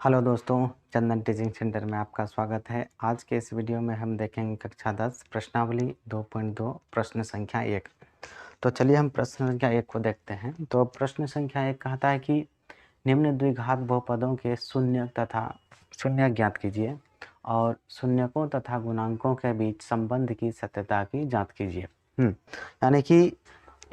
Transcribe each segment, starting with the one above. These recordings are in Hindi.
हेलो दोस्तों, चंदन टीचिंग सेंटर में आपका स्वागत है। आज के इस वीडियो में हम देखेंगे कक्षा 10 प्रश्नावली 2.2 प्रश्न संख्या 1। तो चलिए हम प्रश्न संख्या 1 को देखते हैं। तो प्रश्न संख्या 1 कहता है कि निम्न द्विघात बहुपदों के शून्य तथा शून्य ज्ञात कीजिए और शून्यकों तथा गुणांकों के बीच संबंध की सत्यता की जाँच कीजिए। यानी कि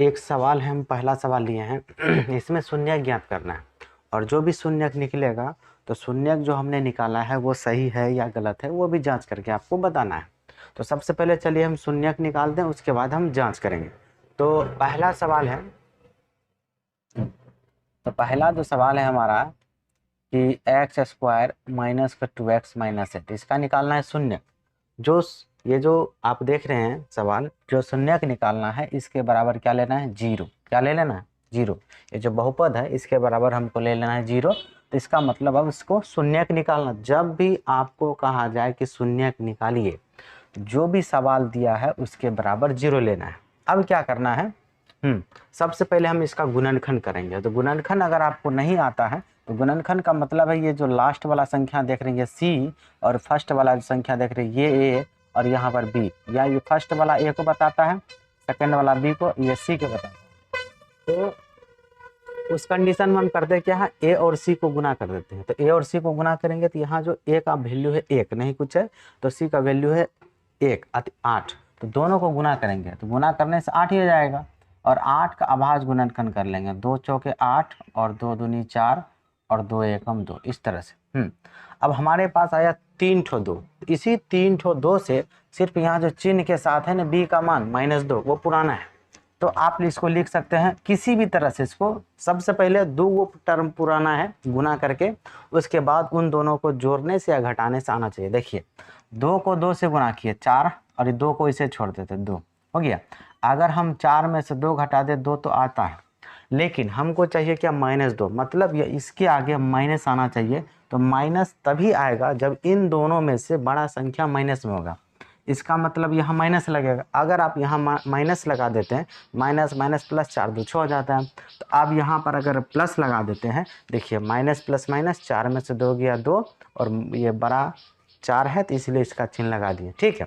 एक सवाल है, हम पहला सवाल लिए हैं इसमें शून्य ज्ञात करना है और जो भी शून्यक निकलेगा तो शून्यक जो हमने निकाला है वो सही है या गलत है वो भी जांच करके आपको बताना है। तो सबसे पहले चलिए हम शून्यक निकाल दें, उसके बाद हम जांच करेंगे। तो पहला सवाल है, तो पहला जो सवाल है हमारा कि एक्स स्क्वायर माइनस का 2x माइनस 8, इसका निकालना है शून्यक। जो ये जो आप देख रहे हैं सवाल, जो शून्यक निकालना है इसके बराबर क्या लेना है, जीरो। क्या ले लेना है, जीरो। ये जो बहुपद है इसके बराबर हमको ले लेना है जीरो। तो इसका मतलब अब इसको शून्यक निकालना। जब भी आपको कहा जाए कि शून्यक निकालिए, जो भी सवाल दिया है उसके बराबर जीरो लेना है। अब क्या करना है, सबसे पहले हम इसका गुणनखंड करेंगे। तो गुणनखंड अगर आपको नहीं आता है तो गुणनखंड का मतलब है ये जो लास्ट वाला संख्या देख रहे हैं ये सी, और फर्स्ट वाला जो संख्या देख रहे हैं ये ए, और यहाँ पर बी। या ये फर्स्ट वाला ए को बताता है, सेकंड वाला बी को, ये सी को बताता है। तो उस कंडीशन में हम करते हैं क्या है, ए और सी को गुना कर देते हैं। तो ए और सी को गुना करेंगे तो यहाँ जो ए का वैल्यू है एक, नहीं कुछ है, तो सी का वैल्यू है 1 8। तो दोनों को गुना करेंगे तो गुना करने से 8 ही हो जाएगा। और 8 का अभाज्य गुणनखंड कर लेंगे, 2 चौके 8 और 2 दूनी 4 और 2 एकम 2, इस तरह से। अब हमारे पास आया 3 ठो 2। इसी 3 ठो 2 से सिर्फ यहाँ जो चिन्ह के साथ है ना बी का मान -2, वो पुराना है। तो आप इसको लिख सकते हैं किसी भी तरह से। इसको सबसे पहले दो वो टर्म पुराना है गुना करके, उसके बाद उन दोनों को जोड़ने से या घटाने से आना चाहिए। देखिए 2 को 2 से गुना किए 4, और ये 2 को इसे छोड़ देते 2 हो गया। अगर हम 4 में से 2 घटा दे 2 तो आता है, लेकिन हमको चाहिए क्या, -2। मतलब ये इसके आगे माइनस आना चाहिए। तो माइनस तभी आएगा जब इन दोनों में से बड़ा संख्या माइनस में होगा। इसका मतलब यहाँ माइनस लगेगा। अगर आप यहाँ माइनस लगा देते हैं, माइनस माइनस प्लस 4 2 6 हो जाता है। तो आप यहाँ पर अगर प्लस लगा देते हैं, देखिए माइनस प्लस माइनस, 4 में से 2 गया 2, और ये बड़ा 4 है तो इसलिए इसका चिन्ह लगा दिए। ठीक है,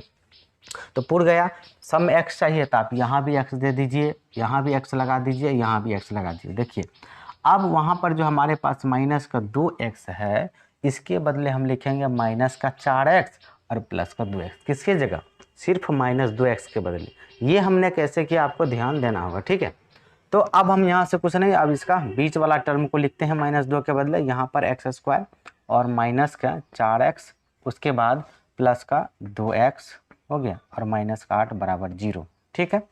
तो पूर्ण गया। सम एक्स चाहिए तो आप यहाँ भी एक्स दे दीजिए, यहाँ भी एक्स लगा दीजिए, यहाँ भी एक्स लगा दीजिए। देखिए अब वहाँ पर जो हमारे पास माइनस का 2x है, इसके बदले हम लिखेंगे माइनस का 4x और प्लस का 2x। किसके जगह, सिर्फ -2x के बदले। ये हमने कैसे किया आपको ध्यान देना होगा। ठीक है, तो अब हम यहाँ से कुछ नहीं, अब इसका बीच वाला टर्म को लिखते हैं -2 के बदले। यहाँ पर एक्स स्क्वायर और माइनस का 4x, उसके बाद प्लस का 2x हो गया, और माइनस का 8 बराबर 0। ठीक है,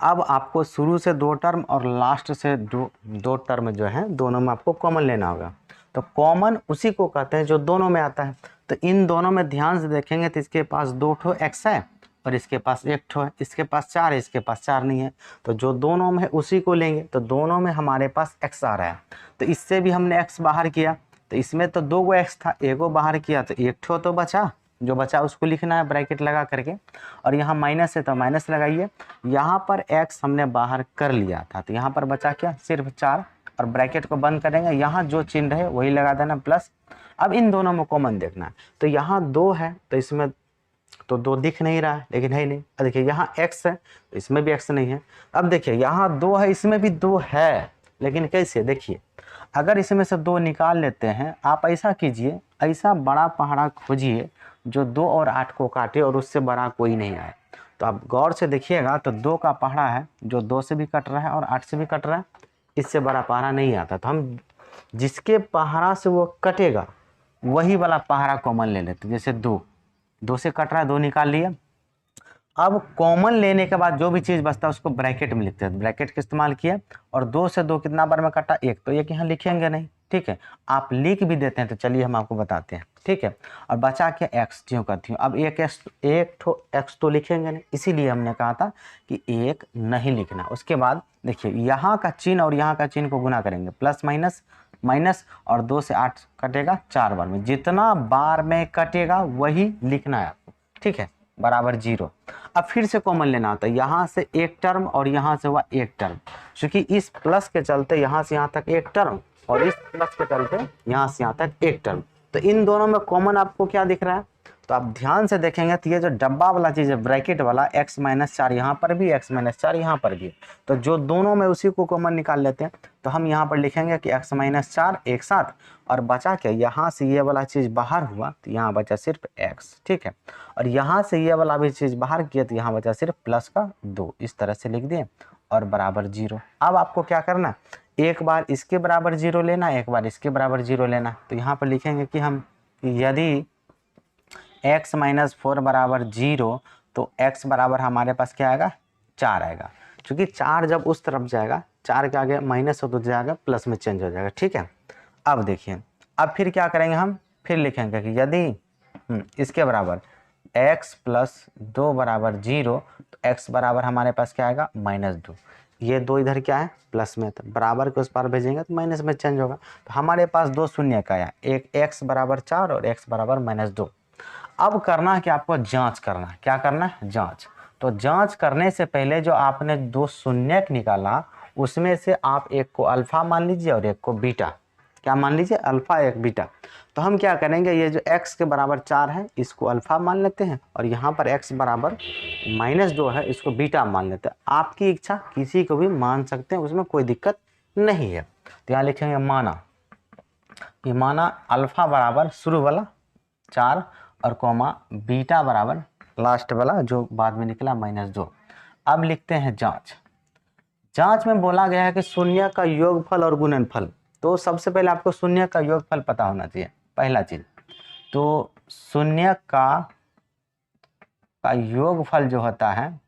अब आपको शुरू से 2 टर्म और लास्ट से दो टर्म जो है दोनों में आपको कॉमन लेना होगा। तो कॉमन उसी को कहते हैं जो दोनों में आता है। तो इन दोनों में ध्यान से देखेंगे तो इसके पास 2 ठो एक्स है और इसके पास 1 ठो है। इसके पास 4 है, इसके पास 4 नहीं है। तो जो दोनों में है उसी को लेंगे। तो दोनों में हमारे पास एक्स आ रहा है, तो इससे भी हमने एक्स बाहर किया। तो इसमें तो 2 एक्स था, 1 बाहर किया तो 1 ठो तो बचा। जो बचा उसको लिखना है ब्रैकेट लगा करके, और यहाँ माइनस है तो माइनस लगाइए। यहाँ पर x हमने बाहर कर लिया था, तो यहाँ पर बचा क्या, सिर्फ 4, और ब्रैकेट को बंद करेंगे। यहाँ जो चिन्ह है वही लगा देना प्लस। अब इन दोनों में कॉमन देखना है। तो यहाँ 2 है तो इसमें तो 2 दिख नहीं रहा है, लेकिन है नहीं। अब देखिए यहाँ x है तो इसमें भी x नहीं है। अब देखिए यहाँ 2 है, इसमें भी 2 है, लेकिन कैसे, देखिए अगर इसमें से 2 निकाल लेते हैं, आप ऐसा कीजिए, ऐसा बड़ा पहाड़ा खोजिए जो 2 और 8 को काटे और उससे बड़ा कोई नहीं आए। तो आप गौर से देखिएगा तो 2 का पहाड़ा है जो 2 से भी कट रहा है और 8 से भी कट रहा है, इससे बड़ा पहाड़ा नहीं आता। तो हम जिसके पहाड़ा से वो कटेगा वही वाला पहाड़ा कॉमन ले लेते। जैसे 2 से कट रहा है, 2 निकाल लिया। अब कॉमन लेने के बाद जो भी चीज़ बचता है उसको ब्रैकेट में लिखते हैं, ब्रैकेट का इस्तेमाल किया। और 2 से 2 कितना बार में कटा, 1, तो 1 यहाँ लिखेंगे नहीं। ठीक है, आप लिख भी देते हैं तो चलिए हम आपको बताते हैं। ठीक है, और बचा क्या, एक्स ज्यों का त्यों। अब एक ठो एक्स तो लिखेंगे नहीं, इसीलिए हमने कहा था कि 1 नहीं लिखना। उसके बाद देखिए यहाँ का चिन्ह और यहाँ का चिन्ह को गुना करेंगे, प्लस माइनस माइनस, और 2 से 8 कटेगा 4 बार में। जितना बार में कटेगा वही लिखना है आपको। ठीक है, बराबर 0। अब फिर से कॉमन लेना होता है, यहाँ से 1 टर्म और यहाँ से हुआ 1 टर्म। क्योंकि इस प्लस के चलते यहाँ से यहाँ तक 1 टर्म और इस प्लस के चलते यहाँ से यहाँ तक एक टर्म। तो इन दोनों में कॉमन आपको क्या दिख रहा है? तो आप ध्यान से देखेंगे तो ये जो डब्बा वाला चीज़ है ब्रैकेट वाला, x माइनस 4 यहाँ पर भी, x माइनस 4 यहाँ पर भी, तो जो दोनों में उसी को कॉमन निकाल लेते हैं। तो हम यहाँ पर लिखेंगे कि x माइनस 4 एक साथ, और बचा क्या, यहाँ से ये वाला चीज़ बाहर हुआ तो यहाँ बचा सिर्फ x, ठीक है। और यहाँ से ये वाला भी चीज़ बाहर किया तो यहाँ बचा सिर्फ प्लस का 2, इस तरह से लिख दिए और बराबर 0। अब आपको क्या करना, एक बार इसके बराबर 0 लेना, एक बार इसके बराबर 0 लेना। तो यहाँ पर लिखेंगे कि हम यदि x माइनस 4 बराबर 0 तो x बराबर हमारे पास क्या आएगा, 4 आएगा। क्योंकि 4 जब उस तरफ जाएगा, 4 के आगे माइनस हो तो जाएगा प्लस में चेंज हो जाएगा, ठीक है। अब देखिए, अब फिर क्या करेंगे, हम फिर लिखेंगे कि यदि इसके बराबर x प्लस 2 बराबर 0 तो x बराबर हमारे पास क्या आएगा, -2। ये 2 इधर क्या है, प्लस में, तो बराबर के उस पार भेजेंगे तो माइनस में चेंज होगा। तो हमारे पास 2 शून्य का आया, एक x बराबर 4 और x बराबर -2। अब करना है कि आपको जांच करना है, क्या करना है, जांच। तो जांच करने से पहले जो आपने 2 शून्यक निकाला उसमें से आप एक को अल्फा मान लीजिए और एक को बीटा, क्या मान लीजिए, अल्फा एक बीटा। तो हम क्या करेंगे, ये जो x के बराबर 4 है इसको अल्फा मान लेते हैं, और यहाँ पर x बराबर -2 है इसको बीटा मान लेते हैं। आपकी इच्छा, किसी को भी मान सकते हैं, उसमें कोई दिक्कत नहीं है। तो यहाँ लिखेंगे माना, ये माना अल्फा बराबर शुरू वाला 4 और कोमा बीटा बराबर लास्ट वाला जो बाद में निकला -2। अब लिखते हैं जांच। जांच में बोला गया है कि शून्य का योगफल और गुणनफल। तो सबसे पहले आपको शून्य का योगफल पता होना चाहिए, पहला चीज। तो शून्य का योगफल जो होता है,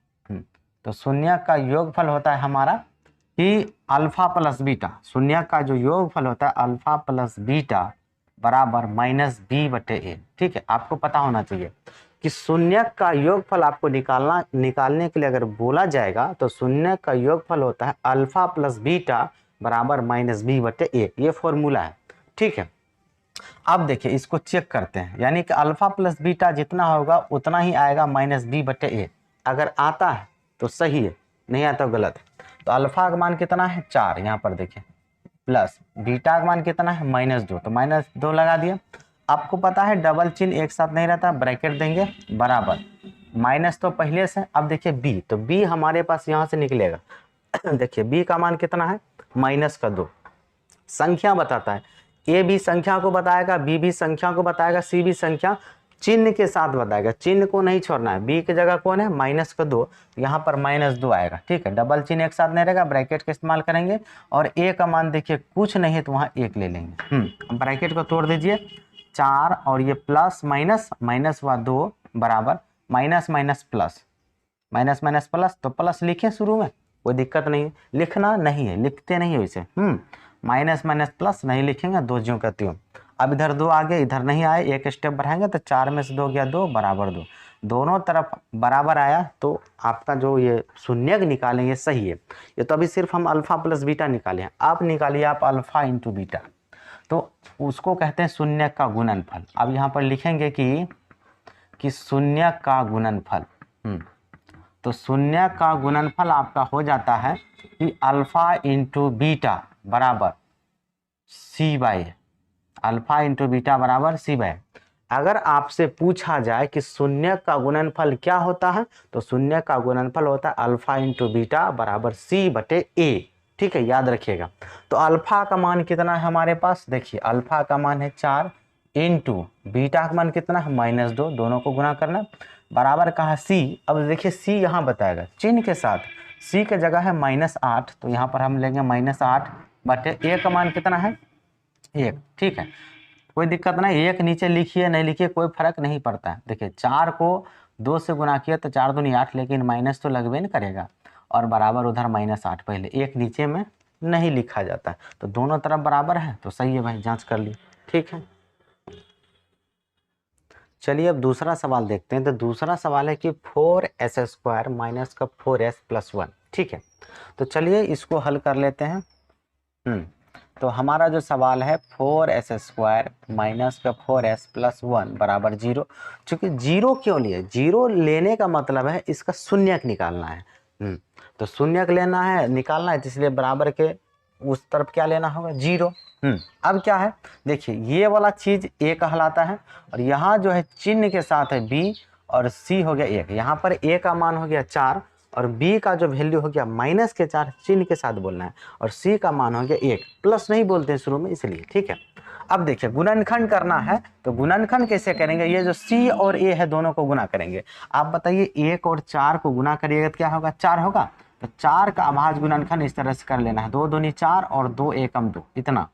तो शून्य का योगफल होता है हमारा कि अल्फा प्लस बीटा। शून्य का जो योगफल होता है अल्फा प्लस बीटा बराबर -b/a, ठीक है। आपको पता होना चाहिए कि शून्य का योगफल आपको निकालने के लिए अगर बोला जाएगा तो शून्य का योगफल होता है अल्फा प्लस बीटा बराबर -b/a, ये फॉर्मूला है, ठीक है। अब देखिए इसको चेक करते हैं, यानी कि अल्फा प्लस बीटा जितना होगा उतना ही आएगा -b/a। अगर आता है तो सही है, नहीं आता तो गलत है। तो अल्फा का मान कितना है, 4, यहाँ पर देखिए, प्लस बीटा का मान कितना है, -2, तो -2 लगा दिया। आपको पता है डबल चिन्ह एक साथ नहीं रहता, ब्रैकेट देंगे बराबर, माइनस तो पहले से। अब देखिए b, तो b हमारे पास यहाँ से निकलेगा देखिए b का मान कितना है, -2। संख्या बताता है, a भी संख्या को बताएगा, b भी संख्या को बताएगा, c भी संख्या, चिन्ह के साथ बताएगा, चिन्ह को नहीं छोड़ना है। b की जगह कौन है, -2, यहाँ पर -2 आएगा, ठीक है। डबल चिन्ह एक साथ नहीं रहेगा, ब्रैकेट का इस्तेमाल करेंगे। और a का मान देखिए कुछ नहीं है तो वहाँ 1 ले लेंगे। ब्रैकेट को तोड़ दीजिए, 4 और ये प्लस माइनस हुआ 2 बराबर माइनस प्लस, माइनस प्लस, तो प्लस लिखे शुरू में, कोई दिक्कत नहीं, लिखना नहीं है, लिखते नहीं है वैसे। माइनस प्लस नहीं लिखेंगे, 2 ज्यों का त्यों। अब इधर 2 आगे, इधर नहीं आए, एक स्टेप बढ़ाएंगे तो 4 में से 2 गया 2 बराबर 2, दोनों तरफ बराबर आया तो आपका जो ये शून्यक निकालेंगे सही है। ये तो अभी सिर्फ हम अल्फा प्लस बीटा निकाले हैं, आप निकालिए आप अल्फा इंटू बीटा, तो उसको कहते हैं शून्यक का गुणनफल। अब यहाँ पर लिखेंगे कि शून्यक का गुणनफल, तो शून्यक का गुणनफल आपका हो जाता है कि अल्फा इंटू बीटा बराबर c/a, अल्फा इंटू बीटा बराबर c/a। अगर आपसे पूछा जाए कि शून्यक का गुणनफल क्या होता है, तो शून्यक का गुणनफल होता है अल्फा इंटू बीटा बराबर c/a, ठीक है, याद रखिएगा। तो अल्फा का मान कितना है हमारे पास, देखिए अल्फा का मान है 4 इंटू बीटा का मान कितना है -2, दोनों को गुणा करना, बराबर कहा c। अब देखिए c यहाँ बताएगा चिन्ह के साथ, c के जगह है -8, तो यहाँ पर हम लेंगे -8/a का मान कितना है 1, ठीक है, कोई दिक्कत नहीं। 1 नीचे लिखिए नहीं लिखिए कोई फर्क नहीं पड़ता है। देखिए 4 को 2 से गुणा किया तो 4 दूनी 8, लेकिन माइनस तो लगबे नहीं करेगा, और बराबर उधर -8, पहले 1 नीचे में नहीं लिखा जाता है, तो दोनों तरफ बराबर है तो सही है भाई, जांच कर ली, ठीक है। चलिए अब दूसरा सवाल देखते हैं। तो दूसरा सवाल है कि 4s² माइनस का 4s + 1, ठीक है। तो चलिए इसको हल कर लेते हैं। तो हमारा जो सवाल है 4s² माइनस का 4s + 1 बराबर 0। चूँकि 0 क्यों लिए, 0 लेने का मतलब है इसका शून्यक निकालना है। तो शून्यक लेना है, निकालना है, तो इसलिए बराबर के उस तरफ क्या लेना होगा 0, अब क्या है, देखिए ये वाला चीज ए कहलाता है और यहाँ जो है चिन्ह के साथ है बी और सी हो गया 1। यहाँ पर ए का मान हो गया 4 और बी का जो वैल्यू हो गया -4 चिन्ह के साथ बोलना है और सी का मान हो गया 1, प्लस नहीं बोलते हैं शुरू में इसलिए, ठीक है। अब देखिए गुणनखंड करना है तो गुणनखंड कैसे करेंगे, ये जो सी और ए है दोनों को गुना करेंगे। आप बताइए 1 और 4 को गुना करिएगा तो क्या होगा, 4 होगा। तो 4 का अभाज्य गुणनखंड इस तरह से कर लेना है, 2 दूनी 4 और 2 एकम 2, इतना।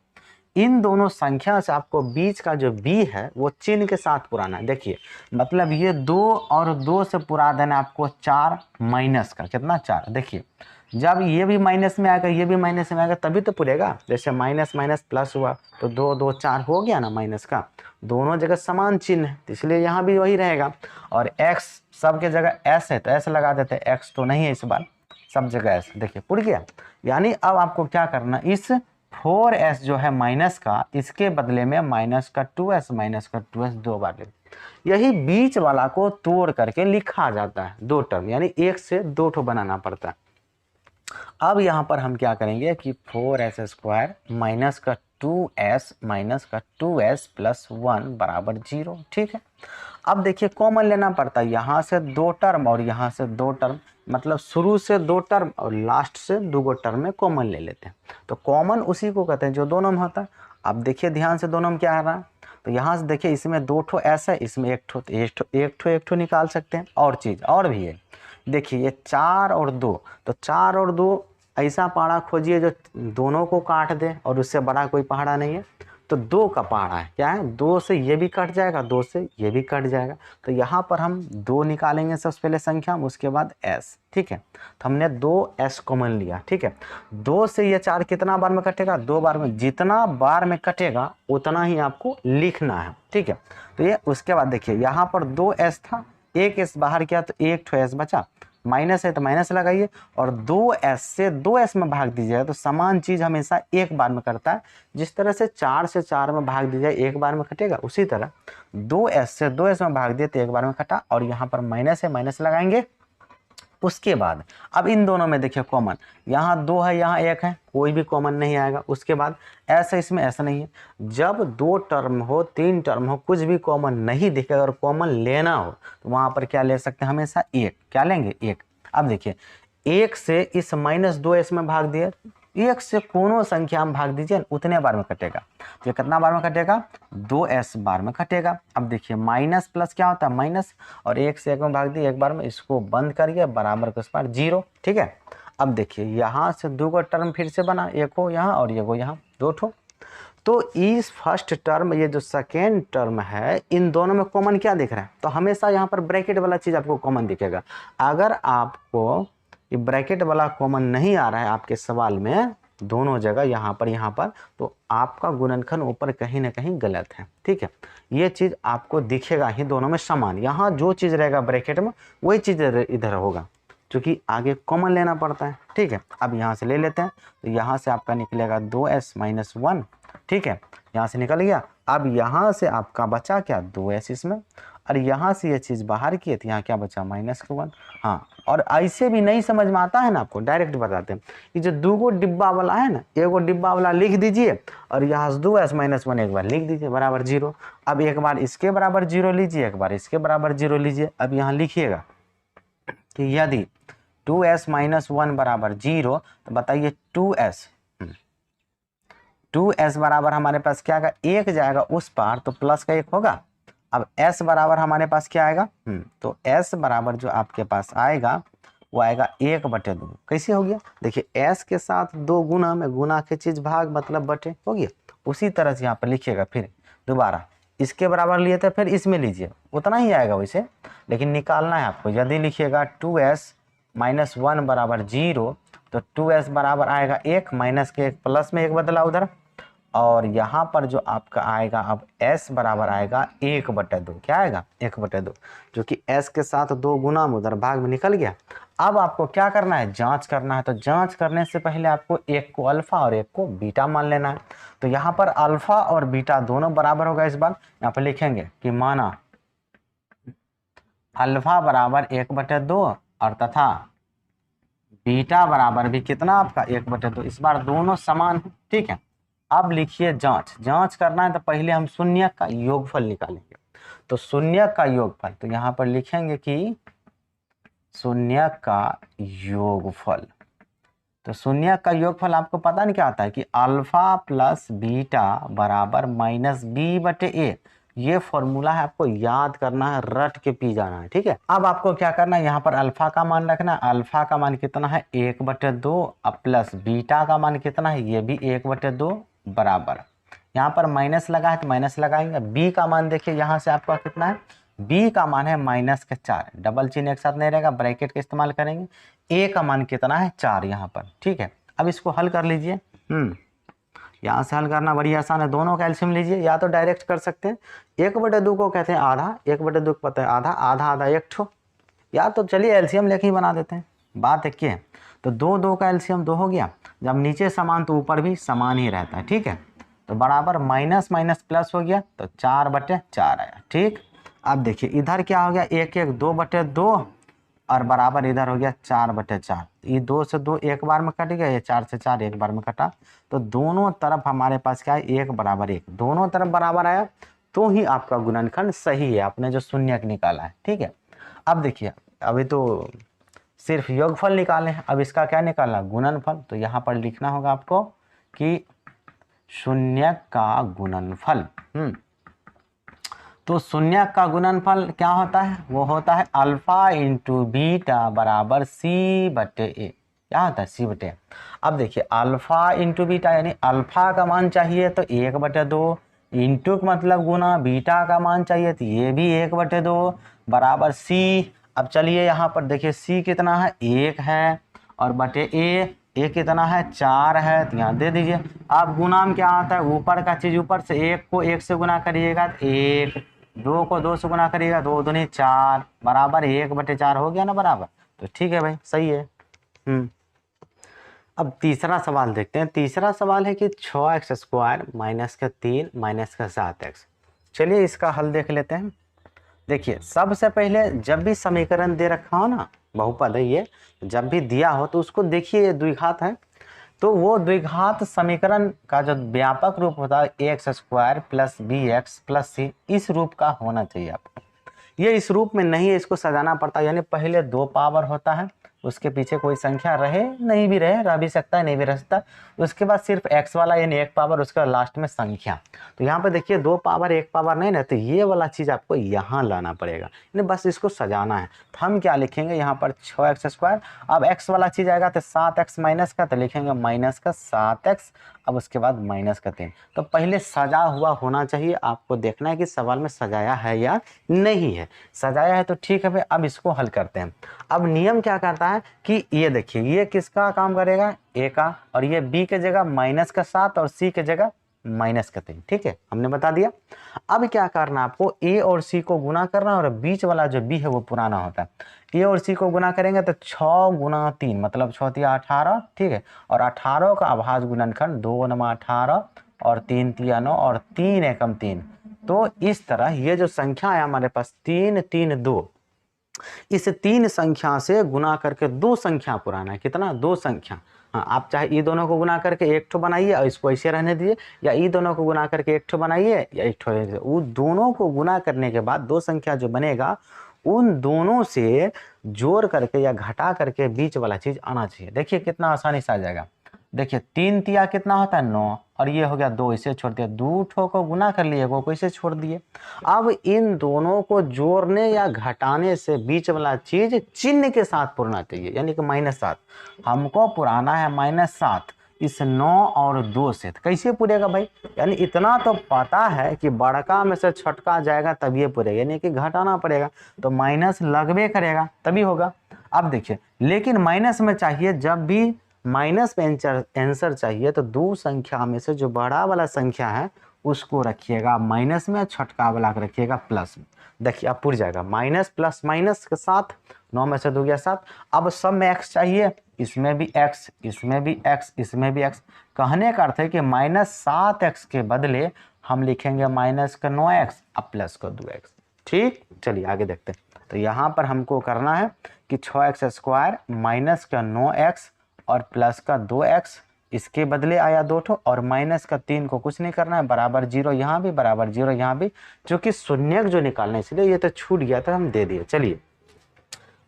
इन दोनों संख्या से आपको बीच का जो बी है वो चिन्ह के साथ पुराना है। देखिए मतलब ये 2 और 2 से पुरा देना आपको 4 माइनस का कितना 4। देखिए जब ये भी माइनस में आएगा ये भी माइनस में आएगा तभी तो पुरेगा। जैसे माइनस माइनस प्लस हुआ तो 2 2 4 हो गया ना माइनस का, दोनों जगह समान चिन्ह है इसलिए यहाँ भी वही रहेगा। और x सब के जगह s है तो s लगा देते हैं, x तो नहीं है इस बार, सब जगह s। देखिए पुर गया। यानी अब आपको क्या करना, इस 4s जो है माइनस का, इसके बदले में माइनस का 2s दो बार ले। यही बीच वाला को तोड़ करके लिखा जाता है 2 टर्म, यानी 1 से 2 ठो बनाना पड़ता है। अब यहाँ पर हम क्या करेंगे कि 4s² माइनस का 2s प्लस 1 बराबर 0, ठीक है। अब देखिए कॉमन लेना पड़ता है, यहाँ से 2 टर्म और यहाँ से 2 टर्म, मतलब शुरू से 2 टर्म और लास्ट से 2 टर्म में कॉमन ले लेते हैं। तो कॉमन उसी को कहते हैं जो दोनों में होता है। अब देखिए ध्यान से दोनों में क्या आ रहा है, तो यहाँ से देखिए इसमें 2 ठो s है, इसमें एक ठो निकाल सकते हैं। और चीज़ और भी है, देखिए ये 4 और 2, तो 4 और 2 ऐसा पहाड़ा खोजिए जो दोनों को काट दे और उससे बड़ा कोई पहाड़ा नहीं है। तो 2 का पहाड़ा है, क्या है 2 से ये भी कट जाएगा 2 से ये भी कट जाएगा। तो यहाँ पर हम 2 निकालेंगे सबसे पहले संख्या, उसके बाद s, ठीक है। तो हमने 2s कॉमन लिया, ठीक है। 2 से ये 4 कितना बार में कटेगा, 2 बार में। जितना बार में कटेगा उतना ही आपको लिखना है, ठीक है। तो ये उसके बाद देखिए यहाँ पर 2s था, एक s बाहर किया तो एक ठो s बचा, माइनस है तो माइनस लगाइए और 2s से 2s में भाग दीजिएगा तो समान चीज हमेशा एक बार में करता है। जिस तरह से 4 से 4 में भाग दीजिए एक बार में कटेगा, उसी तरह 2s से 2s में भाग दिए तो एक बार में कटा। और यहाँ पर माइनस है, माइनस लगाएंगे। उसके बाद अब इन दोनों में देखिए कॉमन, यहाँ 2 है यहाँ 1 है, कोई भी कॉमन नहीं आएगा। उसके बाद ऐसा इसमें ऐसा नहीं है, जब 2 टर्म हो 3 टर्म हो कुछ भी कॉमन नहीं दिखेगा और कॉमन लेना हो तो वहाँ पर क्या ले सकते हैं, हमेशा 1। क्या लेंगे 1। अब देखिए 1 से इस -2s में भाग दिए, 1 से कोनो संख्या में भाग दीजिए उतने बार में कटेगा। तो कितना बार में कटेगा, 2s बार में कटेगा। अब देखिए माइनस प्लस क्या होता है माइनस, और 1 से 1 में भाग दिए एक बार में, इसको बंद करिए बराबर के उस पर 0, ठीक है। अब देखिए यहाँ से 2 टर्म फिर से बना, एक हो यहाँ और एक हो यहाँ, 2 ठो। तो इस फर्स्ट टर्म ये जो सेकेंड टर्म है इन दोनों में कॉमन क्या दिख रहा है, तो हमेशा यहाँ पर ब्रैकेट वाला चीज आपको कॉमन दिखेगा। अगर आपको ये ब्रैकेट वाला कॉमन नहीं आ रहा है आपके सवाल में दोनों जगह यहाँ पर, तो आपका गुणनखंड ऊपर कहीं ना कहीं गलत है, ठीक है। ये चीज आपको दिखेगा ही दोनों में समान, यहाँ जो चीज रहेगा ब्रैकेट में वही चीज इधर होगा, क्योंकि आगे कॉमन लेना पड़ता है, ठीक है। अब यहाँ से ले लेते हैं, तो यहाँ से आपका निकलेगा 2s - 1, ठीक है। यहाँ से निकल गया। अब यहाँ से आपका बचा क्या 2s इसमें, और यहाँ से ये चीज़ बाहर की है तो यहाँ क्या बचा -1। हाँ, और ऐसे भी नहीं समझ में आता है ना आपको डायरेक्ट बताते हैं, ये जो 2 डिब्बा वाला है ना, एगो डिब्बा वाला लिख दीजिए और यहाँ से 2s - 1 एक बार लिख दीजिए बराबर 0। अब एक बार इसके बराबर 0 लीजिए, एक बार इसके बराबर 0 लीजिए। अब यहाँ लिखिएगा कि यदि 2s - 1 बराबर 0 तो बताइए 2s बराबर हमारे पास क्या आएगा, 1 जाएगा उस पार तो प्लस का 1 होगा। अब s बराबर हमारे पास क्या आएगा, तो s बराबर जो आपके पास आएगा वो आएगा 1/2। कैसे हो गया, देखिए s के साथ 2 गुना में, गुना के चीज भाग मतलब बटे हो गया। उसी तरह से यहाँ पर लिखिएगा, फिर दोबारा इसके बराबर लिए थे फिर इसमें लीजिए, उतना ही आएगा वैसे, लेकिन निकालना है आपको। यदि लिखिएगा 2s - 1 बराबर 0 तो 2s बराबर आएगा 1, माइनस के 1 प्लस में 1 बदला उधर, और यहाँ पर जो आपका आएगा अब s बराबर आएगा 1/2। क्या आएगा 1/2, जो कि s के साथ 2 गुना में उधर भाग में निकल गया। अब आपको क्या करना है, जांच करना है। तो जांच करने से पहले आपको एक को अल्फा और एक को बीटा मान लेना है। तो यहाँ पर अल्फा और बीटा दोनों बराबर होगा। इस बार यहाँ पर लिखेंगे कि माना अल्फा बराबर 1/2 और तथा बीटा बराबर भी कितना आपका 1/2। इस बार दोनों समान है, ठीक है। अब लिखिए जांच, जांच करना है तो पहले हम शून्य का योगफल निकालेंगे। तो शून्य का योगफल, तो यहाँ पर लिखेंगे कि शून्य का योगफल। तो शून्य का योगफल आपको पता नहीं क्या आता है कि अल्फा प्लस बीटा बराबर माइनस बी बटे ए। ये फॉर्मूला है, आपको याद करना है, रट के पी जाना है, ठीक है। अब आपको क्या करना है, यहाँ पर अल्फा का मान रखना है। अल्फा का मान कितना है 1/2, अब प्लस बीटा का मान कितना है, ये भी 1/2 बराबर। यहाँ पर माइनस लगा है तो माइनस लगाएंगे। बी का मान देखिए यहाँ से आपका कितना है, बी का मान है -4। डबल चिन्ह एक साथ नहीं रहेगा, ब्रैकेट का इस्तेमाल करेंगे। ए का मान कितना है 4 यहाँ पर, ठीक है। अब इसको हल कर लीजिए। यहाँ से हल करना बड़ी आसान है, दोनों का एलसीएम लीजिए, या तो डायरेक्ट कर सकते हैं। 1/2 को कहते हैं आधा, 1/2 को पता है आधा, आधा आधा एक ठो, या तो चलिए एलसीएम लेके ही बना देते हैं। बात एक है, तो 2 का एलसीएम 2 हो गया। जब नीचे समान तो ऊपर भी समान ही रहता है, ठीक है। तो बराबर माइनस माइनस प्लस हो गया, तो 4/4 आया, ठीक। अब देखिए इधर क्या हो गया, 1 1 2/2 और बराबर इधर हो गया 4/4। ये 2 से 2 एक बार में कट गया, ये 4 से 4 एक बार में कटा। तो दोनों तरफ हमारे पास क्या है, 1 बराबर 1, दोनों तरफ बराबर आया तो ही आपका गुणनखंड सही है, आपने जो शून्य निकाला है, ठीक है। अब देखिए अभी तो सिर्फ योगफल निकाले हैं, अब इसका क्या निकालना, गुणनफल। तो यहाँ पर लिखना होगा आपको कि शून्य का गुणनफल। तो शून्य का गुणनफल क्या होता है, वो होता है अल्फा इंटू बीटा बराबर सी बटे ए। क्या होता है, सी बटे। अब देखिए अल्फा इंटू बीटा, यानी अल्फा का मान चाहिए तो 1/2, इंटू मतलब गुना, बीटा का मान चाहिए तो ये भी 1/2 बराबर सी। अब चलिए यहाँ पर देखिए सी कितना है, 1 है, और बटे ए कितना है, 4 है, तो यहाँ दे दीजिए। अब गुना में क्या आता है, ऊपर का चीज ऊपर से, 1 को 1 से गुना करिएगा तो 1, 2 को 2 से गुना करिएगा 2 दूनी 4 बराबर 1/4 हो गया ना बराबर। तो ठीक है भाई, सही है। अब तीसरा सवाल देखते हैं। तीसरा सवाल है कि 6x² माइनस का 3 माइनस का 7x। चलिए इसका हल देख लेते हैं। देखिए सबसे पहले जब भी समीकरण दे रखा हो ना, बहुपद है ये, जब भी दिया हो तो उसको देखिए, द्विघात है तो वो द्विघात समीकरण का जो व्यापक रूप होता है ax² plus bx plus c, इस रूप का होना चाहिए आपको। ये इस रूप में नहीं है, इसको सजाना पड़ता है, यानी पहले 2 पावर होता है, उसके पीछे कोई संख्या रहे नहीं भी रहे, रह भी सकता है नहीं भी रह सकता, उसके बाद सिर्फ x वाला यानी 1 पावर, उसका लास्ट में संख्या। तो यहाँ पे देखिए 2 पावर 1 पावर नहीं ना, तो ये वाला चीज़ आपको यहाँ लाना पड़ेगा, यानी बस इसको सजाना है। तो हम क्या लिखेंगे यहाँ पर 6x²। अब x वाला चीज़ आएगा तो 7x माइनस का, तो लिखेंगे माइनस का 7x, अब उसके बाद माइनस का 3। तो पहले सजा हुआ होना चाहिए, आपको देखना है कि सवाल में सजाया है या नहीं है। सजाया है तो ठीक है भाई, अब इसको हल करते हैं। अब नियम क्या करता है कि ये देखिए ये किसका काम करेगा, a का, और ये b के जगह माइनस का 7 और c के जगह माइनस का 3, ठीक है, हमने बता दिया। अब क्या करना, आपको a और c को गुना करना, और बीच वाला जो b है वो पुराना होता है। a और c को गुना करेंगे तो 6 गुना 3 मतलब 6 तिया 18, ठीक है, और 18 का अभाज्य गुणनखंड 2 × 18 और 3 तिया 9 और 3 एकम 3। तो इस तरह ये जो संख्या है हमारे पास 3 3 2, इस 3 संख्या से गुना करके 2 संख्या पुराना है, कितना, 2 संख्या। हाँ, आप चाहे ये दोनों को गुना करके एक ठो बनाइए और इसको ऐसे रहने दीजिए, या ये दोनों को गुना करके एक ठो बनाइए या एक ठो, वो दोनों को गुना करने के बाद 2 संख्या जो बनेगा उन दोनों से जोड़ करके या घटा करके बीच वाला चीज आना चाहिए। देखिए कितना आसानी से आ जाएगा। देखिए 3 तिया कितना होता है 9, और ये हो गया 2, इसे छोड़ दिया, 2 ठो को गुना कर लिए, को इसे छोड़ दिए। अब इन दोनों को जोड़ने या घटाने से बीच वाला चीज चिन्ह के साथ पुरना चाहिए, यानी कि -7 हमको पुराना है, -7 इस 9 और 2 से। तो कैसे पूरेगा भाई, यानी इतना तो पता है कि बड़का में से छोटका जाएगा तब ये पूरेगा, यानी कि घटाना पड़ेगा, तो माइनस लगबे करेगा तभी होगा। अब देखिए लेकिन माइनस में चाहिए, जब भी माइनस में आंसर चाहिए तो 2 संख्या में से जो बड़ा वाला संख्या है उसको रखिएगा माइनस में, छोटका वाला को रखिएगा प्लस में। देखिए अब पूर जाएगा, माइनस प्लस माइनस के साथ 9 में से 2 गया 7। अब सब में x चाहिए, इसमें भी x, इसमें भी x, इसमें भी x। कहने का अर्थ है कि -7x के बदले हम लिखेंगे माइनस का 9x अब प्लस का 2x। ठीक, चलिए आगे देखते हैं। तो यहाँ पर हमको करना है कि 6x² माइनस का 9x और प्लस का 2x इसके बदले आया 2 ठो और माइनस का 3 को कुछ नहीं करना है, बराबर 0 यहाँ भी, बराबर 0 यहाँ भी, जो कि शून्यक जो निकालना है इसलिए ये तो छूट गया था, हम दे दिए। चलिए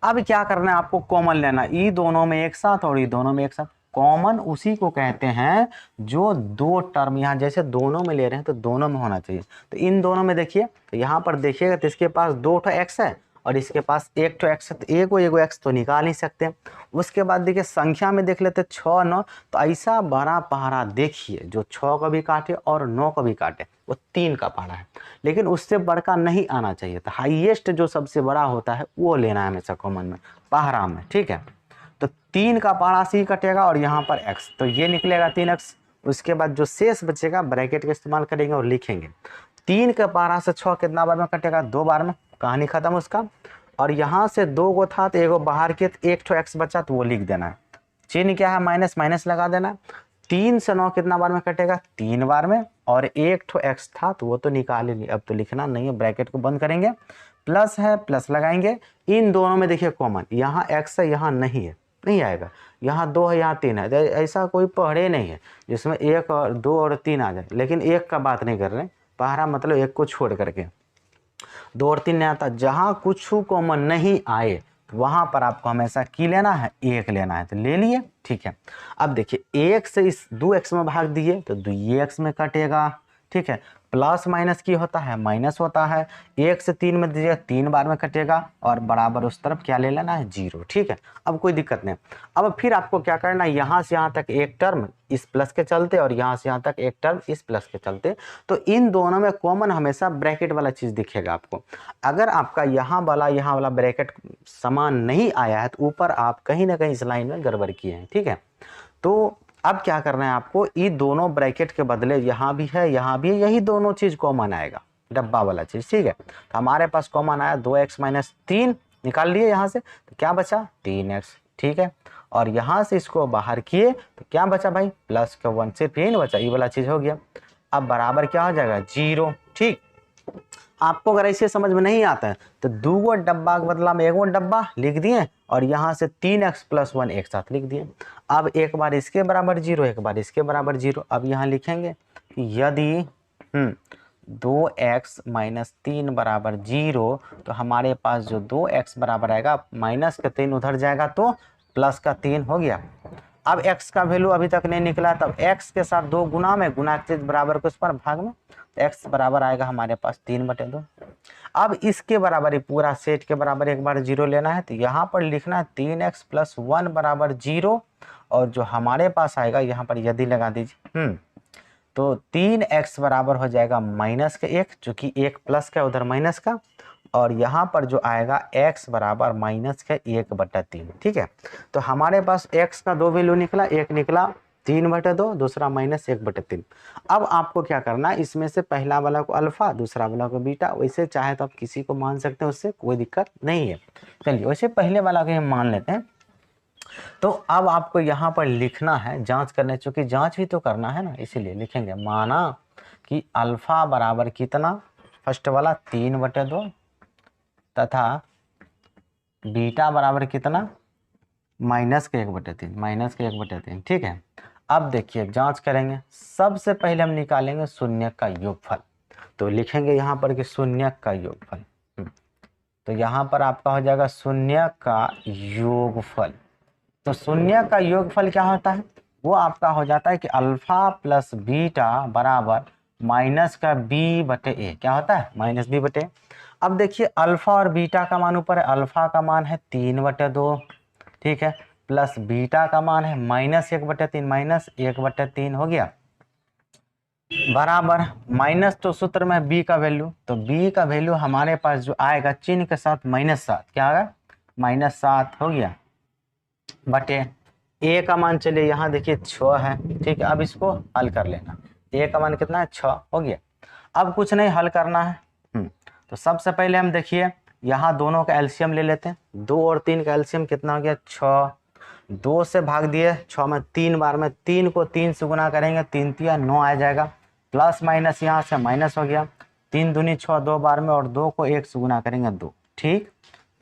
अब क्या करना है, आपको कॉमन लेना, ई दोनों में एक साथ और ई दोनों में एक साथ। कॉमन उसी को कहते हैं जो दो टर्म, यहाँ जैसे दोनों में ले रहे हैं तो दोनों में होना चाहिए। तो इन दोनों में देखिए, तो यहाँ पर देखिएगा तो इसके पास 2 ठो एक्स है और इसके पास 1 ठो एक्स है, तो एगो एक्स तो निकाल नहीं सकते। उसके बाद देखिए संख्या में देख लेते 6 9, तो ऐसा बड़ा पहाड़ा देखिए जो 6 का भी काटे और 9 का भी काटे, वो 3 का पहाड़ा है, लेकिन उससे बड़का नहीं आना चाहिए। तो हाईएस्ट जो सबसे बड़ा होता है वो लेना है हमेशा कॉमन में, पहाड़ा में, ठीक है। तो 3 का पहाड़ा से ही कटेगा और यहाँ पर x, तो ये निकलेगा 3x। उसके बाद जो शेष बचेगा ब्रैकेट का इस्तेमाल करेंगे और लिखेंगे 3 का पहाड़ा से 6 कितना बार में कटेगा, 2 बार में, कहानी खत्म उसका। और यहाँ से 2 को था तो एगो बाहर के, 1 ठो x बचा तो वो लिख देना है, चिन्ह क्या है माइनस, माइनस लगा देना। 3 से 9 कितना बार में कटेगा, 3 बार में, और 1 ठो x था तो वो तो निकाल ही नहीं, अब तो लिखना नहीं है, ब्रैकेट को बंद करेंगे, प्लस है प्लस लगाएंगे। इन दोनों में देखिए कॉमन, यहाँ x है यहाँ नहीं है, नहीं आएगा, यहाँ 2 है यहाँ 3 है, ऐसा कोई पहाड़े नहीं है जिसमें 1 और 2 और 3 आ जाए, लेकिन 1 का बात नहीं कर रहे, पहाड़ा मतलब 1 को छोड़ करके, 2 और 3 नहीं आता। जहाँ कुछ कॉमन नहीं आए वहाँ पर आपको हमेशा की लेना है, 1 लेना है, तो ले लिए, ठीक है। अब देखिए 1 से इस 2x में भाग दिए तो 2x में कटेगा, ठीक है। प्लस माइनस की होता है, माइनस होता है, 1 से 3 में दीजिए 3 बार में कटेगा और बराबर उस तरफ क्या ले लेना है, 0, ठीक है। अब कोई दिक्कत नहीं। अब फिर आपको क्या करना है, यहाँ से यहाँ तक एक टर्म इस प्लस के चलते और यहाँ से यहाँ तक एक टर्म इस प्लस के चलते, तो इन दोनों में कॉमन हमेशा ब्रैकेट वाला चीज़ दिखेगा आपको। अगर आपका यहाँ वाला ब्रैकेट समान नहीं आया है तो ऊपर आप कहीं ना कहीं इस लाइन में गड़बड़ किए हैं, ठीक है। तो अब क्या करना है आपको, ये दोनों ब्रैकेट के बदले यहाँ भी है यहाँ भी है, यही दोनों चीज़ कॉमन आएगा, डब्बा वाला चीज़, ठीक है। तो हमारे पास कॉमन आया 2x माइनस 3, निकाल लिए यहाँ से, तो क्या बचा 3x, ठीक है। और यहाँ से इसको बाहर किए तो क्या बचा भाई, प्लस का 1, सिर्फ यही नहीं बचा, ये वाला चीज़ हो गया। अब बराबर क्या हो जाएगा, 0, ठीक। आपको अगर ऐसे समझ में नहीं आता है तो 2 डब्बा के बदला में 1 डब्बा लिख दिए और यहाँ से 3x + 1 एक साथ लिख दिए। अब एक बार इसके बराबर 0, एक बार इसके बराबर 0। अब यहाँ लिखेंगे कि यदि 2x माइनस 3 बराबर 0, तो हमारे पास जो 2x बराबर आएगा, माइनस का 3 उधर जाएगा तो प्लस का 3 हो गया। अब x का वैल्यू अभी तक नहीं निकला, तब x के साथ 2 गुना में, गुना के बराबर को उस पर भाग में, तो x बराबर आएगा हमारे पास 3/2। अब इसके बराबर ही पूरा सेट के बराबर एक बार 0 लेना है, तो यहाँ पर लिखना है 3x + 1 बराबर 0, और जो हमारे पास आएगा यहाँ पर यदि लगा दीजिए, तो 3x बराबर हो जाएगा -1, चूँकि 1 प्लस का उधर माइनस का, और यहाँ पर जो आएगा x बराबर -1/3, ठीक है। तो हमारे पास x का 2 वैल्यू निकला, एक निकला 3/2, दूसरा -1/3। अब आपको क्या करना है, इसमें से पहला वाला को अल्फा, दूसरा वाला को बीटा, वैसे चाहे तो आप किसी को मान सकते हैं, उससे कोई दिक्कत नहीं है। चलिए वैसे पहले वाला को हम मान लेते हैं। तो अब आपको यहाँ पर लिखना है, जांच करने, चूँकि जांच भी तो करना है ना, इसीलिए लिखेंगे माना कि अल्फा बराबर कितना, फर्स्ट वाला 3/2, तथा बीटा बराबर कितना, -1/3, ठीक है। अब देखिए जांच करेंगे, सबसे पहले हम निकालेंगे शून्य का योगफल, तो लिखेंगे यहाँ पर कि शून्य का योगफल, तो यहाँ पर आपका हो जाएगा शून्य का योगफल। तो शून्य का योगफल क्या होता है, वो आपका हो जाता है कि अल्फा प्लस बीटा बराबर -b/a, क्या होता है, -b/a। अब देखिए अल्फा और बीटा का मान ऊपर है, अल्फा का मान है 3/2, ठीक है, प्लस बीटा का मान है -1/3, -1/3 हो गया, बराबर माइनस, तो सूत्र में b का वैल्यू, तो b का वैल्यू हमारे पास जो आएगा चिन्ह के साथ -7, क्या आएगा, -7 हो गया, बटे a का मान, चलिए यहाँ देखिए 6 है, ठीक है। अब इसको हल कर लेना, a का मान कितना है, 6 हो गया। अब कुछ नहीं हल करना है, तो सबसे पहले हम देखिए यहाँ दोनों का एलसीएम ले लेते हैं। 2 और 3 का एलसीएम कितना हो गया, 6, 2 से भाग दिए, 6 में 3 बार में, 3 को 3 से गुना करेंगे, 3 × 9 आ जाएगा, प्लस माइनस यहाँ से माइनस हो गया, 3 दूनी 6 2 बार में, और 2 को 1 से गुना करेंगे 2, ठीक।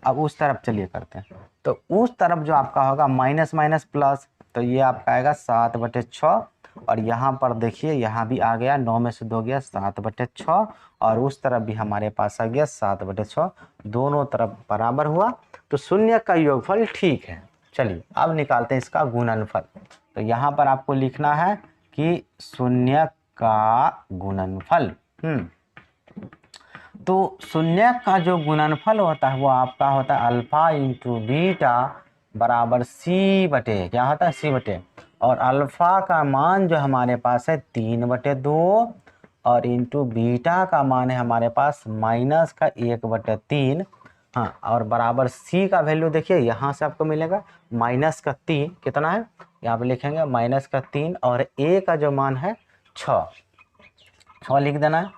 अब उस तरफ चलिए करते हैं, तो उस तरफ जो आपका होगा माइनस माइनस प्लस, तो ये आपका आएगा 7/6 और यहाँ पर देखिए यहाँ भी आ गया 9 में से 2 गया 7/6 और उस तरफ भी हमारे पास आ गया 7/6, दोनों तरफ बराबर हुआ तो शून्य का योगफल ठीक है। चलिए अब निकालते हैं इसका गुणनफल। तो यहाँ पर आपको लिखना है कि शून्य का गुणनफल। तो शून्य का जो गुणनफल होता है वो आपका होता है अल्फा इंटू बीटा बराबर सी बटे क्या होता है सी बटे, और अल्फा का मान जो हमारे पास है 3/2 और इंटू बीटा का मान है हमारे पास माइनस का 1/3। हाँ, और बराबर सी का वैल्यू देखिए यहाँ से आपको मिलेगा माइनस का 3 कितना है यहाँ पे लिखेंगे माइनस का 3 और ए का जो मान है 6 लिख देना है।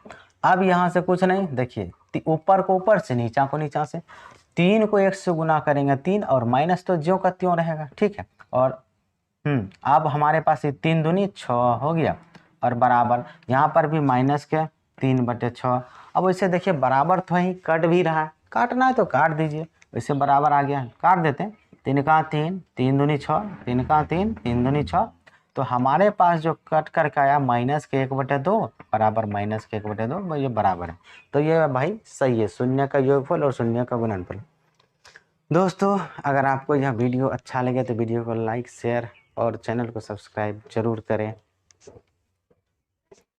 अब यहाँ से कुछ नहीं, देखिए ऊपर को ऊपर से नीचा को नीचा से, 3 को 1 से गुना करेंगे 3 और माइनस तो ज्यों का त्यों रहेगा, ठीक है। और अब हमारे पास ये 3 दूनी 6 हो गया और बराबर यहाँ पर भी माइनस के 3/6। अब वैसे देखिए बराबर तो वहीं कट भी रहा है, काटना है तो काट दीजिए, वैसे बराबर आ गया काट देते हैं। 3 का 3, 3 दूनी 6, 3 का 3, 3 दूनी 6, तो हमारे पास जो कट करके आया माइनस के 1/2 बराबर माइनस के 1/2, ये बराबर है। तो ये भाई सही है, शून्य का योगफल और शून्य का गुणनफल। दोस्तों अगर आपको यह वीडियो अच्छा लगे तो वीडियो को लाइक शेयर और चैनल को सब्सक्राइब जरूर करें।